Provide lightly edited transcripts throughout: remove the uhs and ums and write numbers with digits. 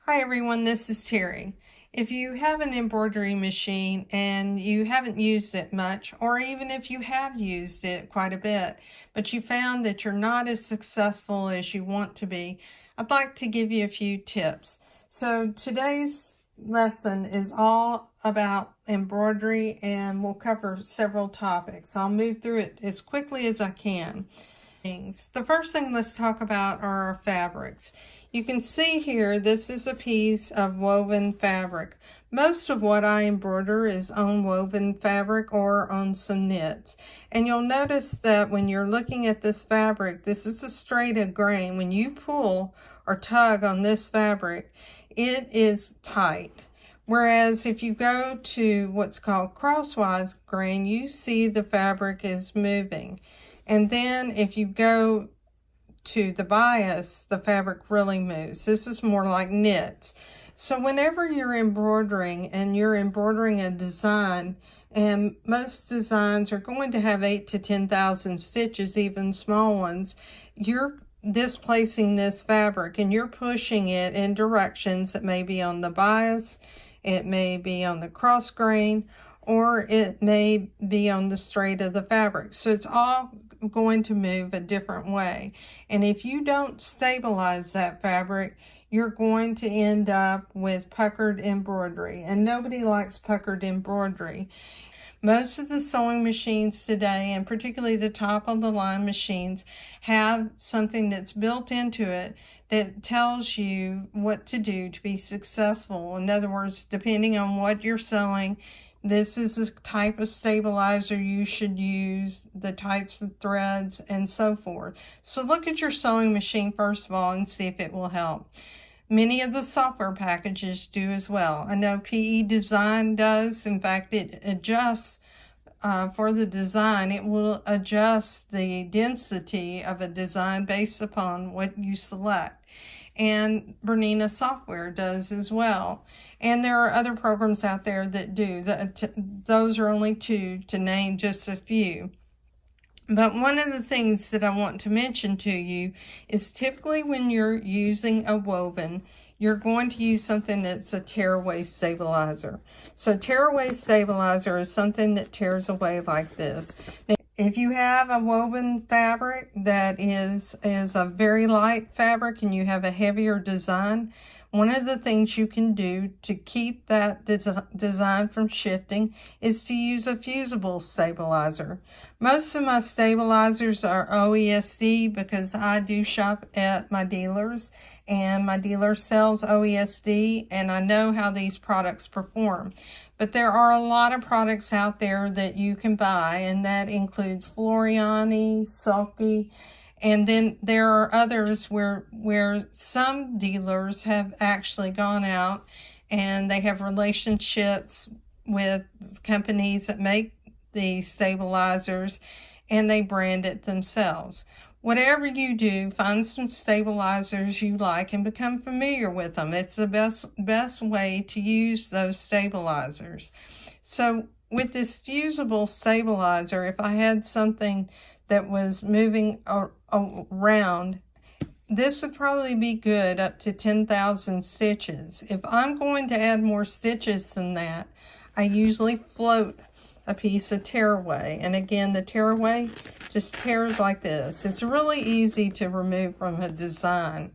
Hi everyone, this is Terry. If you have an embroidery machine and you haven't used it much, or even if you have used it quite a bit, but you found that you're not as successful as you want to be, I'd like to give you a few tips. So today's lesson is all about embroidery and we'll cover several topics. I'll move through it as quickly as I can. The first thing let's talk about are our fabrics. You can see here, this is a piece of woven fabric. Most of what I embroider is on woven fabric or on some knits. And you'll notice that when you're looking at this fabric, this is a straight grain. When you pull or tug on this fabric, it is tight. Whereas if you go to what's called crosswise grain, you see the fabric is moving. And then if you go to the bias, the fabric really moves. This is more like knits. So whenever you're embroidering and you're embroidering a design, and most designs are going to have 8,000 to 10,000 stitches, even small ones, you're displacing this fabric and you're pushing it in directions that may be on the bias, it may be on the cross grain, or it may be on the straight of the fabric. So it's all going to move a different way. And if you don't stabilize that fabric, you're going to end up with puckered embroidery. And nobody likes puckered embroidery. Most of the sewing machines today, and particularly the top of the line machines, have something that's built into it that tells you what to do to be successful. In other words, depending on what you're sewing, this is the type of stabilizer you should use, the types of threads, and so forth. So look at your sewing machine first of all and see if it will help. Many of the software packages do as well. I know PE Design does. In fact, it adjusts for the design. It will adjust the density of a design based upon what you select. And Bernina software does as well. And there are other programs out there that do. Those are only two to name just a few. But one of the things that I want to mention to you is typically when you're using a woven, you're going to use something that's a tearaway stabilizer. So tearaway stabilizer is something that tears away like this. Now, if you have a woven fabric that is a very light fabric and you have a heavier design, one of the things you can do to keep that design from shifting is to use a fusible stabilizer. Most of my stabilizers are OESD because I do shop at my dealers and my dealer sells OESD and I know how these products perform. But there are a lot of products out there that you can buy, and that includes Floriani, Sulky, and then there are others where some dealers have actually gone out and they have relationships with companies that make the stabilizers and they brand it themselves. Whatever you do, find some stabilizers you like and become familiar with them. It's the best way to use those stabilizers. So with this fusible stabilizer, if I had something that was moving around, this would probably be good up to 10,000 stitches. If I'm going to add more stitches than that, I usually float a piece of tearaway. And again, the tearaway just tears like this. It's really easy to remove from a design.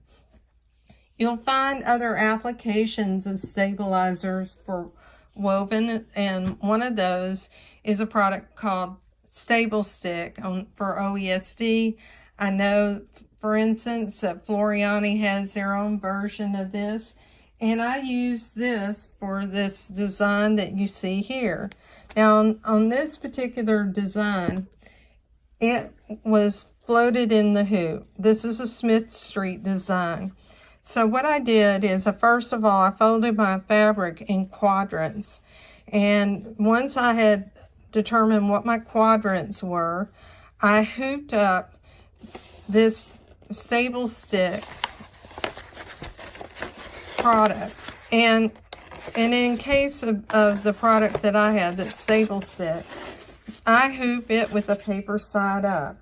You'll find other applications of stabilizers for woven, and one of those is a product called Stable Stick for OESD. I know, for instance, that Floriani has their own version of this, and I use this for this design that you see here. Now, on this particular design, it was floated in the hoop. This is a Smith Street design. So what I did is, first of all, I folded my fabric in quadrants. And once I had determined what my quadrants were, I hooped up this Stable Stick product. And in case of the product that I had, that Stable Stick, I hoop it with the paper side up.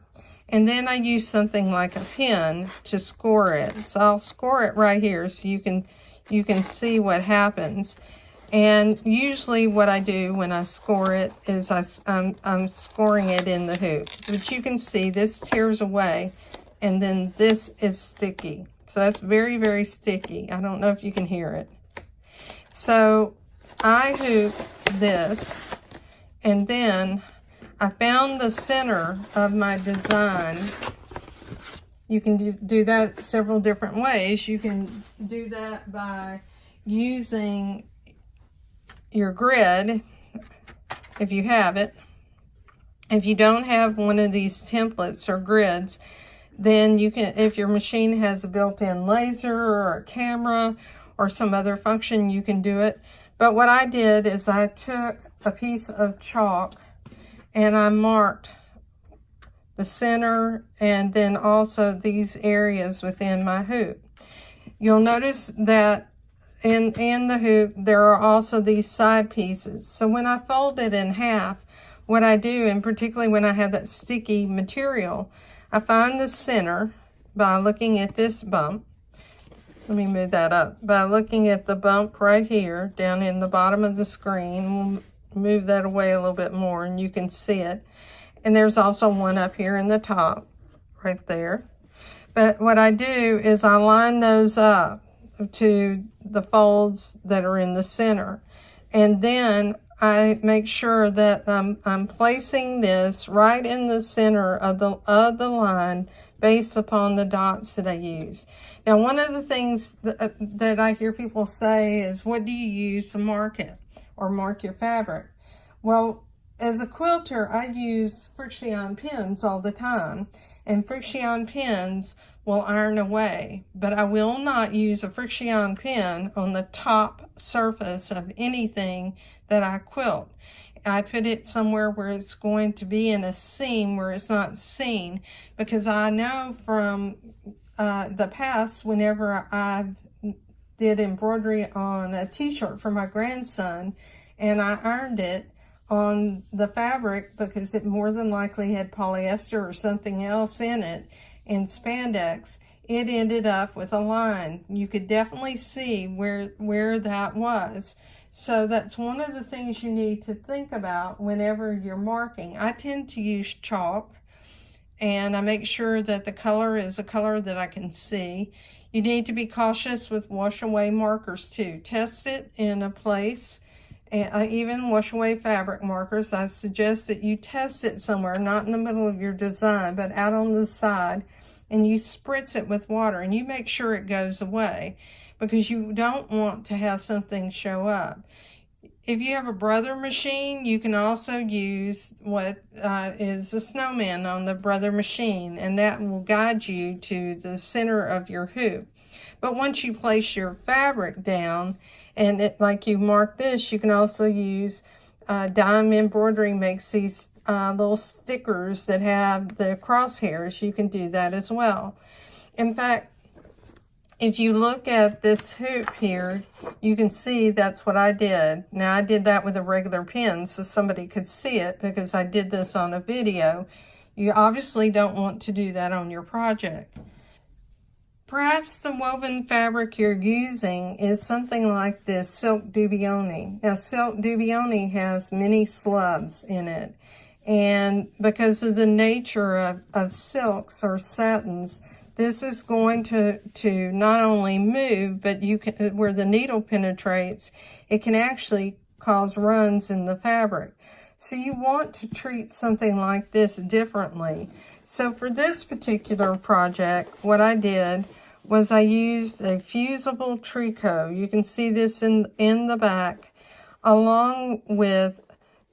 And then I use something like a pin to score it. So I'll score it right here so you can you can see what happens. And usually what I do when I score it is I'm scoring it in the hoop. But you can see this tears away, and then this is sticky. So that's very, very sticky. I don't know if you can hear it. So I hoop this, and then I found the center of my design. You can do that several different ways. You can do that by using your grid, if you have it. If you don't have one of these templates or grids, then you can, if your machine has a built-in laser or a camera or some other function, you can do it. But what I did is I took a piece of chalk and I marked the center and then also these areas within my hoop. You'll notice that in the hoop, there are also these side pieces. So when I fold it in half, what I do, and particularly when I have that sticky material, I find the center by looking at this bump. Let me move that up. By looking at the bump right here, down in the bottom of the screen, we'll move that away a little bit more and you can see it. And there's also one up here in the top, right there. But what I do is I line those up to the folds that are in the center. And then I make sure that I'm placing this right in the center of the line based upon the dots that I use. Now, one of the things that I hear people say is, what do you use to mark it or mark your fabric? Well, as a quilter, I use friction pins all the time, and friction pins will iron away, but I will not use a friction pin on the top surface of anything that I quilt. I put it somewhere where it's going to be in a seam where it's not seen, because I know from the past, whenever I did embroidery on a t-shirt for my grandson and I ironed it on the fabric because it more than likely had polyester or something else in it, and spandex, it ended up with a line. You could definitely see where that was. So that's one of the things you need to think about whenever you're marking. I tend to use chalk, and I make sure that the color is a color that I can see. You need to be cautious with wash away markers too. Test it in a place. And even wash away fabric markers, I suggest that you test it somewhere, not in the middle of your design, but out on the side, and you spritz it with water and you make sure it goes away, because you don't want to have something show up. If you have a Brother machine, you can also use what is a snowman on the Brother machine, and that will guide you to the center of your hoop. But once you place your fabric down, and like you mark this, you can also use Dime Embroidery makes these little stickers that have the crosshairs. You can do that as well. In fact, if you look at this hoop here, you can see that's what I did. Now, I did that with a regular pen so somebody could see it, because I did this on a video. You obviously don't want to do that on your project. Perhaps the woven fabric you're using is something like this silk dubioni. Now, silk dubioni has many slubs in it, and because of the nature of silks or satins, this is going to not only move, but you can, where the needle penetrates, it can actually cause runs in the fabric. So you want to treat something like this differently. So for this particular project, what I did was I used a fusible tricot. You can see this in the back, along with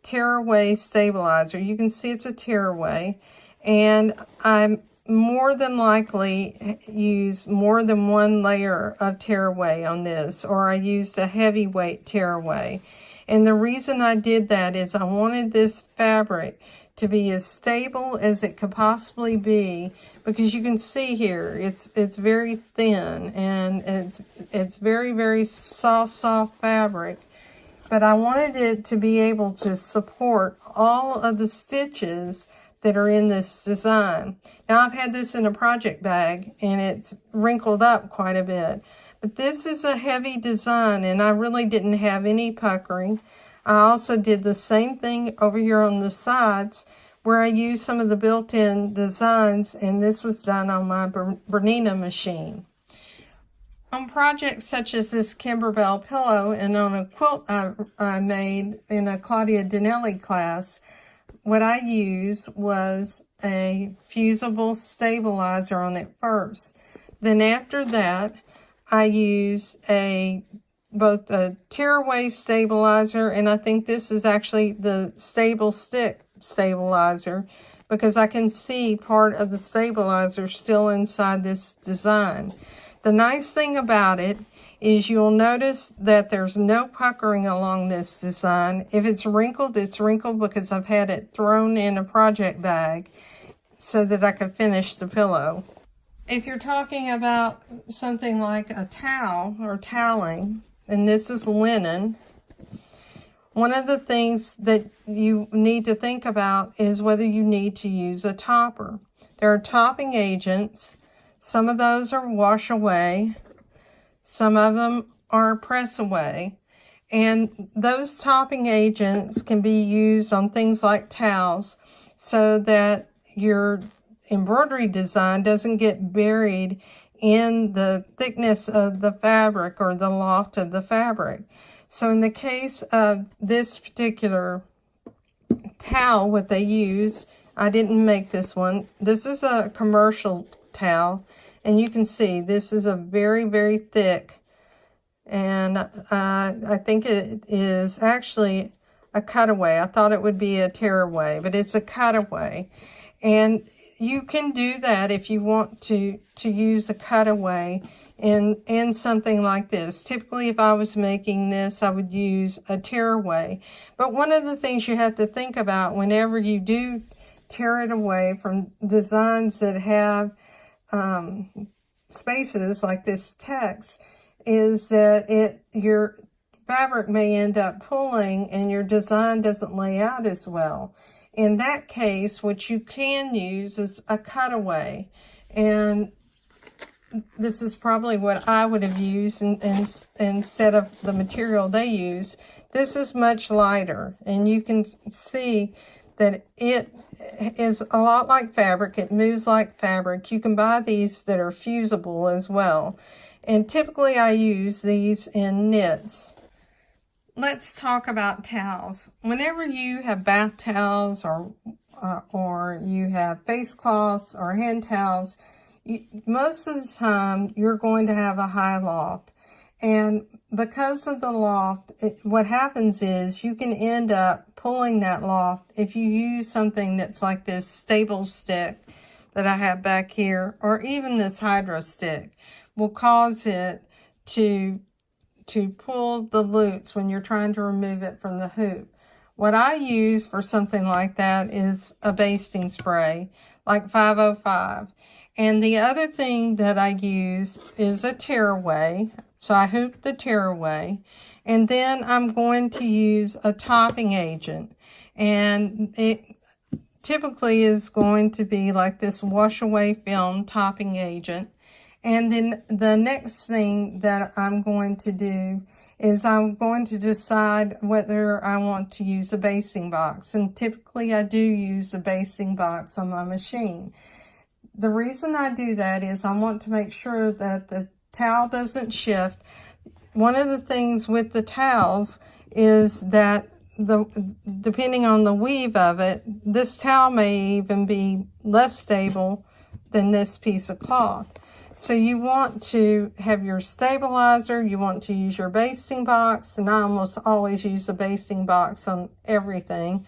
tearaway stabilizer. You can see it's a tearaway, and I more than likely use more than one layer of tearaway on this, or I used a heavyweight tearaway. And the reason I did that is I wanted this fabric to be as stable as it could possibly be, because you can see here it's very thin, and it's very, very soft fabric, but I wanted it to be able to support all of the stitches that are in this design. Now, I've had this in a project bag and it's wrinkled up quite a bit, But this is a heavy design, and I really didn't have any puckering. I also did the same thing over here on the sides, where I used some of the built-in designs, and this was done on my Bernina machine. On projects such as this Kimberbell pillow and on a quilt I made in a Claudia Dinelli class, what I used was a fusible stabilizer on it first. Then after that, I used both a tearaway stabilizer, and I think this is actually the stable stick stabilizer, because I can see part of the stabilizer still inside this design. The nice thing about it is you'll notice that there's no puckering along this design. If it's wrinkled because I've had it thrown in a project bag so that I could finish the pillow. If you're talking about something like a towel or toweling, and this is linen, one of the things that you need to think about is whether you need to use a topper. There are topping agents. Some of those are wash away. Some of them are press away. And those topping agents can be used on things like towels so that your embroidery design doesn't get buried in the thickness of the fabric or the loft of the fabric. So in the case of this particular towel, what they use, I didn't make this one. This is a commercial towel, and you can see this is a very, very thick, and I think it is actually a cutaway. I thought it would be a tearaway, but it's a cutaway. And you can do that if you want to use a cutaway in something like this. Typically, if I was making this, I would use a tearaway. But one of the things you have to think about whenever you do tear it away from designs that have spaces like this text is that your fabric may end up pulling and your design doesn't lay out as well. In that case, what you can use is a cutaway, and this is probably what I would have used instead of the material they use. This is much lighter, and you can see that it is a lot like fabric. It moves like fabric. You can buy these that are fusible as well. And typically I use these in knits. Let's talk about towels. Whenever you have bath towels or you have face cloths or hand towels, most of the time you're going to have a high loft. And because of the loft, what happens is you can end up pulling that loft if you use something that's like this stable stick that I have back here, or even this hydro stick, will cause it to pull the loops when you're trying to remove it from the hoop. What I use for something like that is a basting spray, like 505. And the other thing that I use is a tearaway. So I hoop the tearaway. And then I'm going to use a topping agent. And it typically is going to be like this wash away film topping agent. And then the next thing that I'm going to do is I'm going to decide whether I want to use a basting box. And typically I do use the basting box on my machine. The reason I do that is I want to make sure that the towel doesn't shift. One of the things with the towels is that depending on the weave of it, this towel may even be less stable than this piece of cloth. So you want to have your stabilizer, you want to use your basting box, and I almost always use the basting box on everything.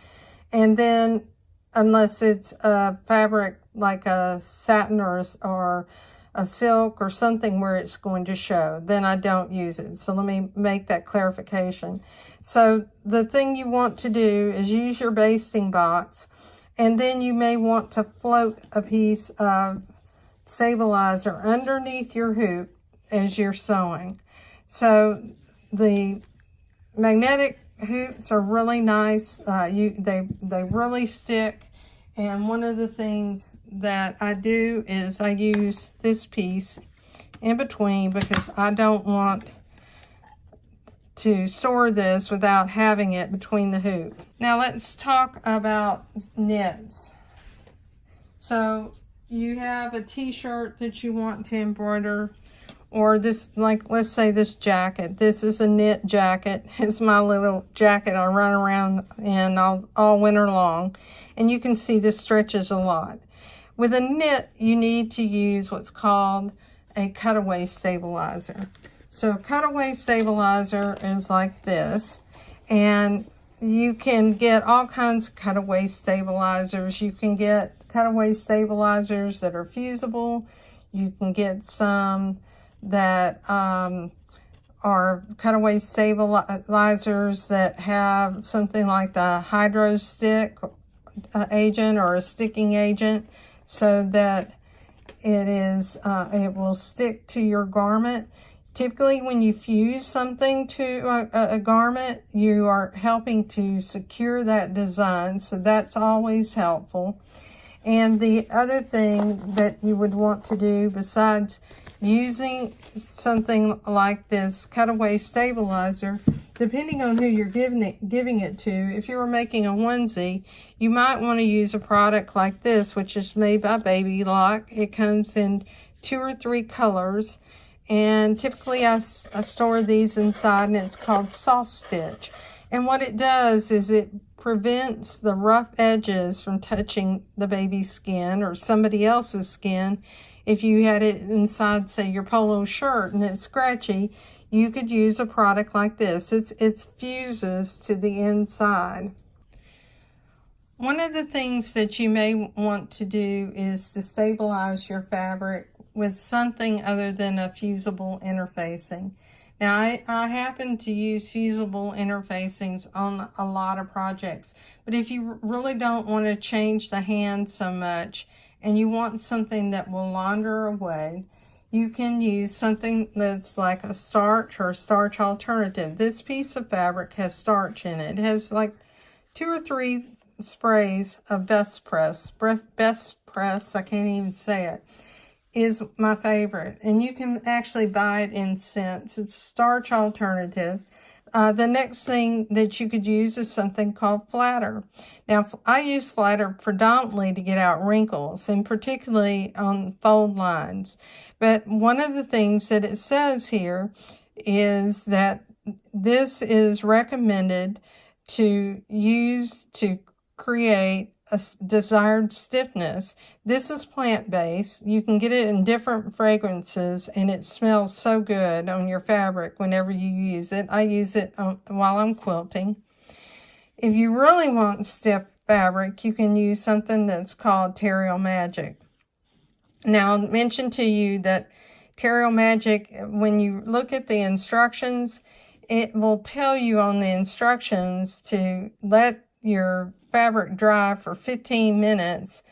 And then, unless it's a fabric like a satin or a silk or something where it's going to show, then I don't use it. So let me make that clarification. So the thing you want to do is use your basting box, and then you may want to float a piece of stabilizer underneath your hoop as you're sewing. So the magnetic hoops are really nice. They really stick. And one of the things that I do is I use this piece in between because I don't want to store this without having it between the hoop. Now let's talk about knits. So you have a t-shirt that you want to embroider, or this, like let's say this jacket. This is a knit jacket. It's my little jacket I run around in all winter long. And you can see this stretches a lot. With a knit, you need to use what's called a cutaway stabilizer. So a cutaway stabilizer is like this, and you can get all kinds of cutaway stabilizers. You can get cutaway stabilizers that are fusible. You can get some that are cutaway stabilizers that have something like the hydro stick agent or a sticking agent, so that it will stick to your garment. Typically, when you fuse something to a garment, you are helping to secure that design, so that's always helpful. And the other thing that you would want to do besides using something like this cutaway stabilizer, depending on who you're giving it to, if you were making a onesie, you might want to use a product like this, which is made by Baby Lock. It comes in 2 or 3 colors. And typically I store these inside, and it's called soft stitch. And what it does is it prevents the rough edges from touching the baby's skin or somebody else's skin. If you had it inside, say, your polo shirt and it's scratchy, you could use a product like this. It fuses to the inside. One of the things that you may want to do is to stabilize your fabric with something other than a fusible interfacing. Now, I happen to use fusible interfacings on a lot of projects, but if you really don't want to change the hand so much and you want something that will launder away, you can use something that's like a starch or a starch alternative. This piece of fabric has starch in it. It has like 2 or 3 sprays of Best Press. Best Press, I can't even say it, is my favorite. And you can actually buy it in scents. It's a starch alternative. The next thing that you could use is something called flatter. Now, I use flatter predominantly to get out wrinkles, and particularly on fold lines. But one of the things that it says here is that this is recommended to use to create a desired stiffness. This is plant-based. You can get it in different fragrances, and it smells so good on your fabric whenever you use it. I use it while I'm quilting. If you really want stiff fabric, you can use something that's called Terrio Magic. Now, I'll mention to you that Terrio Magic, when you look at the instructions, it will tell you on the instructions to let your fabric dry for 15 minutes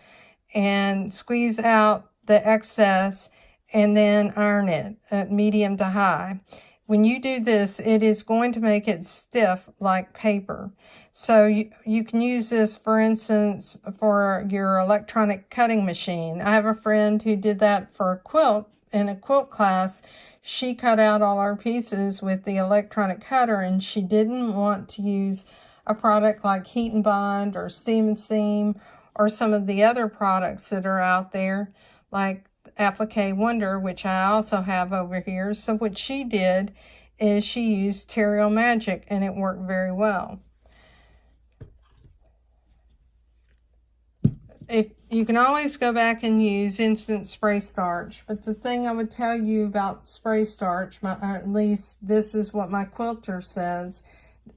and squeeze out the excess and then iron it at medium to high. When you do this, it is going to make it stiff like paper. So you can use this, for instance, for your electronic cutting machine. I have a friend who did that for a quilt. In a quilt class, she cut out all our pieces with the electronic cutter, and she didn't want to use a product like Heat and Bond or Steam and Seam or some of the other products that are out there, like Applique Wonder, which I also have over here. So what she did is she used Terrio Magic, and it worked very well. If you can always go back and use instant spray starch, but the thing I would tell you about spray starch, at least this is what my quilter says,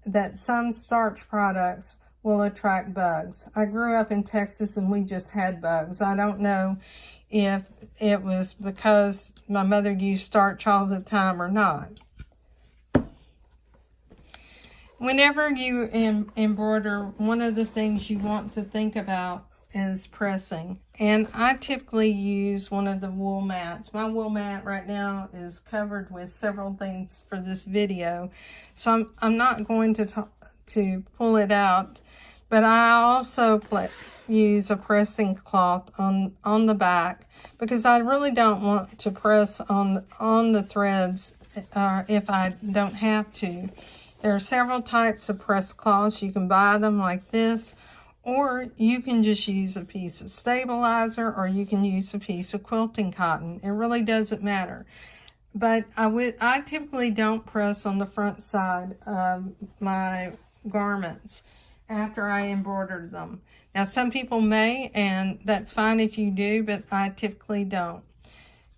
that some starch products will attract bugs. I grew up in Texas and we just had bugs. I don't know if it was because my mother used starch all the time or not. Whenever you embroider, one of the things you want to think about is pressing. And I typically use one of the wool mats. My wool mat right now is covered with several things for this video, so I'm not going to pull it out. But I also use a pressing cloth on the back because I really don't want to press on the threads if I don't have to. There are several types of press cloths. You can buy them like this, or you can just use a piece of stabilizer, or you can use a piece of quilting cotton. It really doesn't matter. But I typically don't press on the front side of my garments after I embroider them. Now, some people may, and that's fine if you do, but I typically don't.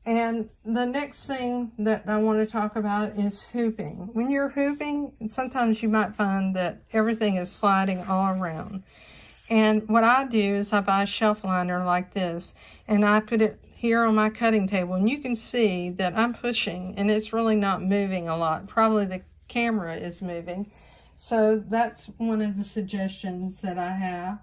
And the next thing that I want to talk about is hooping. When you're hooping, sometimes you might find that everything is sliding all around. And what I do is I buy a shelf liner like this, and I put it here on my cutting table, and you can see that I'm pushing, and it's really not moving a lot. Probably the camera is moving. So that's one of the suggestions that I have.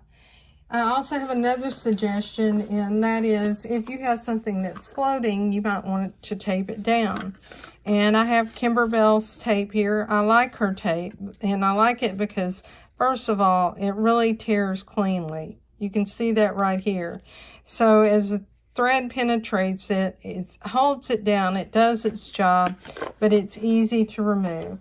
I also have another suggestion, and that is if you have something that's floating, you might want to tape it down. And I have Kimberbell's tape here. I like her tape, and I like it because, first of all, it really tears cleanly. You can see that right here. So as the thread penetrates it, it holds it down, it does its job, but it's easy to remove.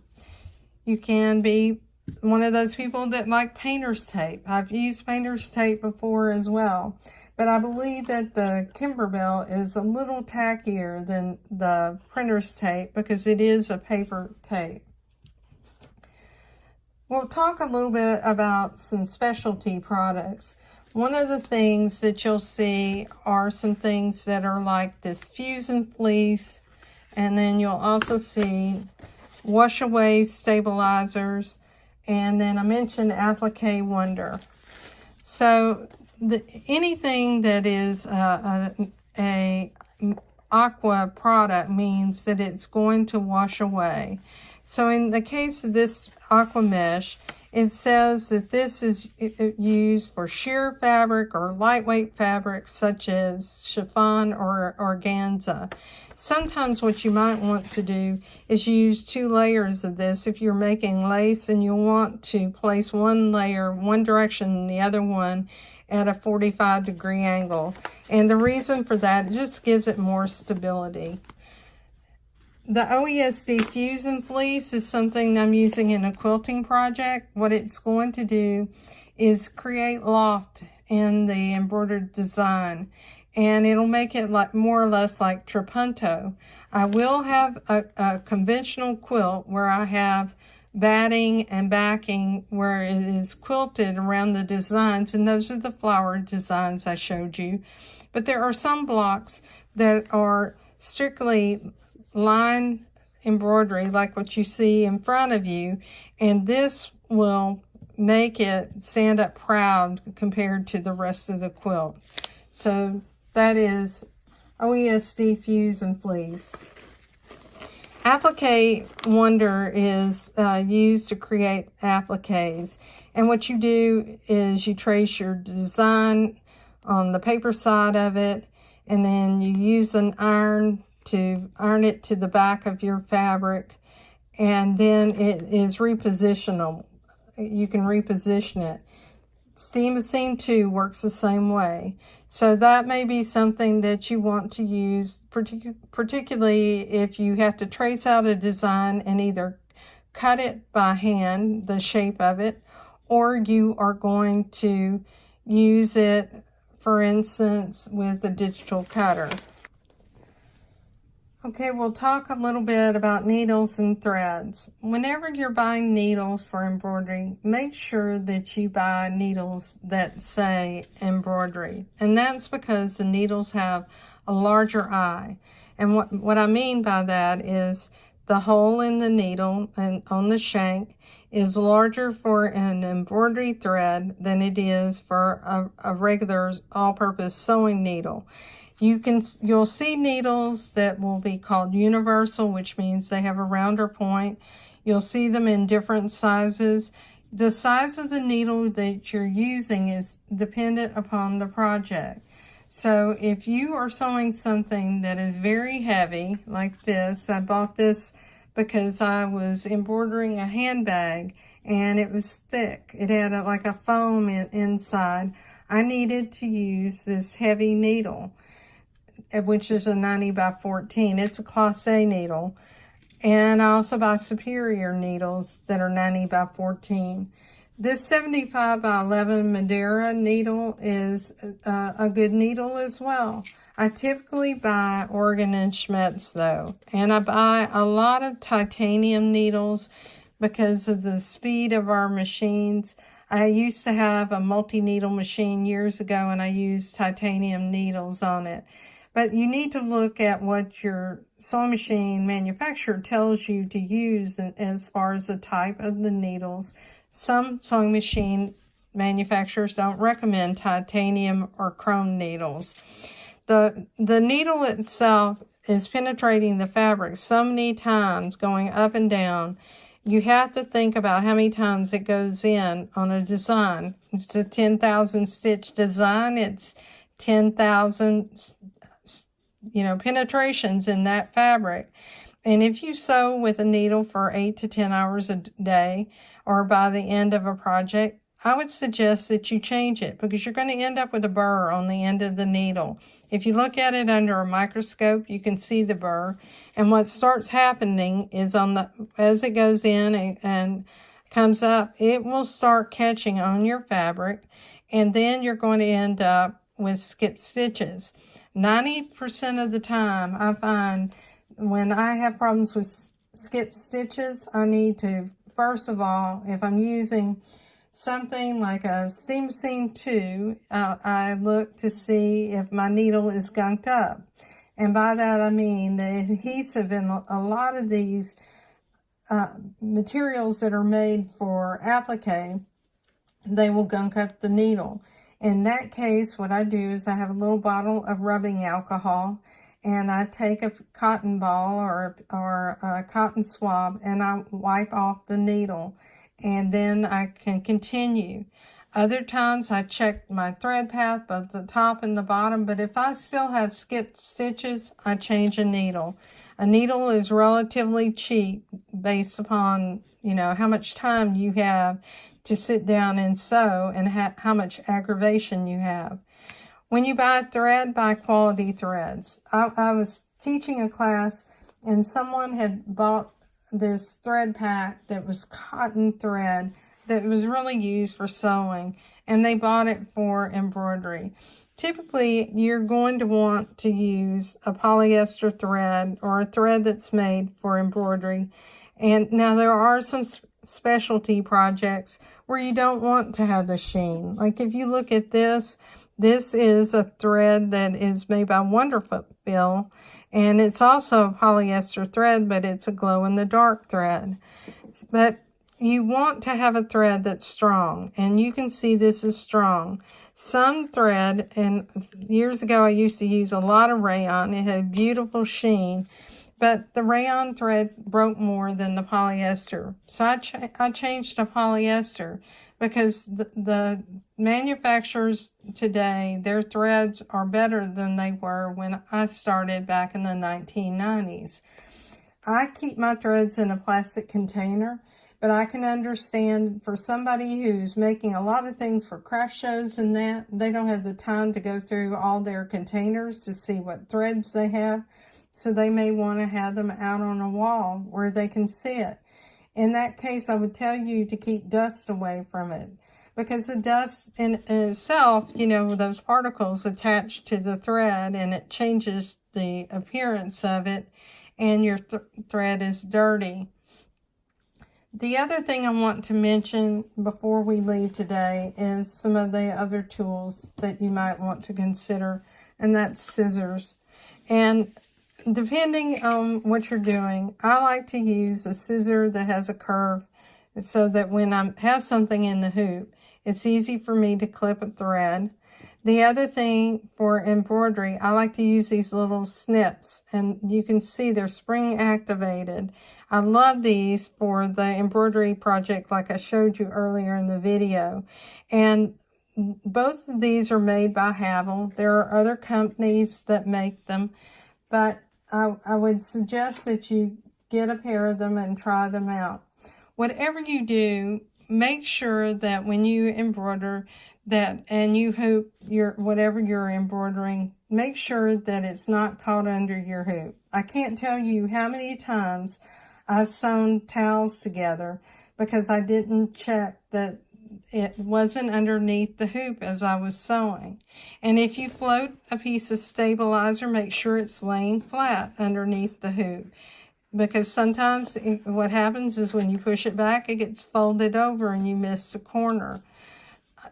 You can be one of those people that like painter's tape. I've used painter's tape before as well, but I believe that the Kimberbell is a little tackier than the printer's tape because it is a paper tape. We'll talk a little bit about some specialty products. One of the things that you'll see are some things that are like this fusion fleece, and then you'll also see wash away stabilizers, and then I mentioned Applique Wonder. So anything that is a aqua product means that it's going to wash away. So in the case of this aqua mesh, it says that this is used for sheer fabric or lightweight fabric such as chiffon or organza. Sometimes what you might want to do is use 2 layers of this if you're making lace, and you'll want to place one layer one direction and the other one at a 45-degree angle. And the reason for that, it just gives it more stability. The OESD Fusion Fleece is something I'm using in a quilting project. What it's going to do is create loft in the embroidered design, and it'll make it like more or less like trapunto. I will have a conventional quilt where I have batting and backing where it is quilted around the designs, and those are the flower designs I showed you. But there are some blocks that are strictly line embroidery like what you see in front of you, and this will make it stand up proud compared to the rest of the quilt. So that is OESD Fusion Fleece. Applique Wonder is used to create appliques, and what you do is you trace your design on the paper side of it, and then you use an iron to iron it to the back of your fabric, and then it is repositionable. You can reposition it. Steam Machine 2 works the same way. So that may be something that you want to use, particularly if you have to trace out a design and either cut it by hand, the shape of it, or you are going to use it, for instance, with a digital cutter. Okay, we'll talk a little bit about needles and threads. Whenever you're buying needles for embroidery, make sure that you buy needles that say embroidery. And that's because the needles have a larger eye. And what I mean by that is the hole in the needle and on the shank is larger for an embroidery thread than it is for a regular all-purpose sewing needle. You'll see needles that will be called universal, which means they have a rounder point. You'll see them in different sizes. The size of the needle that you're using is dependent upon the project. So if you are sewing something that is very heavy, like this, I bought this because I was embroidering a handbag, and it was thick. It had like a foam inside. I needed to use this heavy needle, which is a 90 by 14. It's a Class A needle. And I also buy superior needles that are 90 by 14. This 75 by 11 Madeira needle is a good needle as well. I typically buy Organ & Schmetz though, and I buy a lot of titanium needles because of the speed of our machines. I used to have a multi-needle machine years ago, and I used titanium needles on it. But you need to look at what your sewing machine manufacturer tells you to use as far as the type of the needles. Some sewing machine manufacturers don't recommend titanium or chrome needles. The needle itself is penetrating the fabric so many times, going up and down. You have to think about how many times it goes in on a design. It's a 10,000 stitch design. It's 10,000 penetrations in that fabric. And if you sew with a needle for 8 to 10 hours a day, or by the end of a project, I would suggest that you change it, because you're going to end up with a burr on the end of the needle. If you look at it under a microscope, you can see the burr. And what starts happening is as it goes in and comes up, it will start catching on your fabric, and then you're going to end up with skip stitches. 90% of the time, I find when I have problems with skip stitches, I need to, first of all, if I'm using something like a Steam Seam 2, I look to see if my needle is gunked up. And by that I mean the adhesive in a lot of these materials that are made for applique, they will gunk up the needle. In that case, what I do is I have a little bottle of rubbing alcohol, and I take a cotton ball or a cotton swab, and I wipe off the needle, and then I can continue. Other times I check my thread path, both the top and the bottom, but if I still have skipped stitches, I change a needle. A needle is relatively cheap based upon, how much time you have to sit down and sew, and how much aggravation you have. When you buy thread, buy quality threads. I was teaching a class, and someone had bought this thread pack that was cotton thread that was really used for sewing, and they bought it for embroidery. Typically, you're going to want to use a polyester thread or a thread that's made for embroidery. And now there are some specialty projects where you don't want to have the sheen. Like if you look at this is a thread that is made by Wonderful, and it's also a polyester thread, but it's a glow-in-the-dark thread. But you want to have a thread that's strong, and you can see this is strong. Some thread, and years ago I used to use a lot of rayon. It had a beautiful sheen, but the rayon thread broke more than the polyester. So I changed to polyester, because the manufacturers today, their threads are better than they were when I started back in the 1990s. I keep my threads in a plastic container, but I can understand for somebody who's making a lot of things for craft shows and that, they don't have the time to go through all their containers to see what threads they have. So they may want to have them out on a wall where they can see it. In that case, I would tell you to keep dust away from it, because the dust in itself, those particles attach to the thread, and it changes the appearance of it, and your thread is dirty. The other thing I want to mention before we leave today is some of the other tools that you might want to consider, and that's scissors. And depending on what you're doing, I like to use a scissor that has a curve, so that when I have something in the hoop, it's easy for me to clip a thread. The other thing for embroidery, I like to use these little snips, and you can see they're spring activated. I love these for the embroidery project like I showed you earlier in the video. And both of these are made by Havel. There are other companies that make them, but I would suggest that you get a pair of them and try them out. Whatever you do, make sure that when you embroider that, and you hoop whatever you're embroidering, make sure that it's not caught under your hoop. I can't tell you how many times I've sewn towels together because I didn't check that it wasn't underneath the hoop as I was sewing. And if you float a piece of stabilizer, make sure it's laying flat underneath the hoop, because sometimes what happens is when you push it back, it gets folded over and you miss a corner.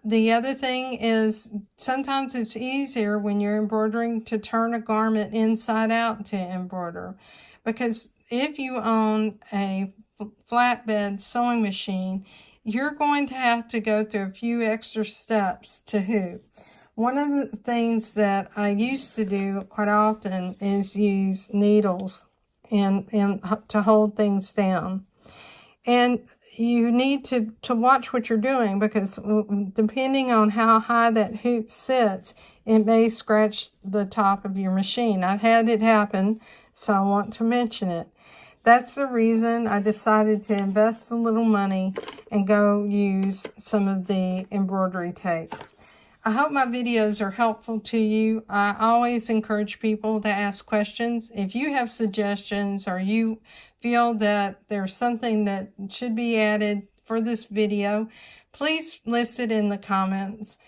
The other thing is sometimes it's easier when you're embroidering to turn a garment inside out to embroider, because if you own a flatbed sewing machine, you're going to have to go through a few extra steps to hoop. One of the things that I used to do quite often is use needles and to hold things down. And you need to watch what you're doing, because depending on how high that hoop sits, it may scratch the top of your machine. I've had it happen, so I want to mention it. That's the reason I decided to invest a little money and go use some of the embroidery tape. I hope my videos are helpful to you. I always encourage people to ask questions. If you have suggestions or you feel that there's something that should be added for this video, please list it in the comments.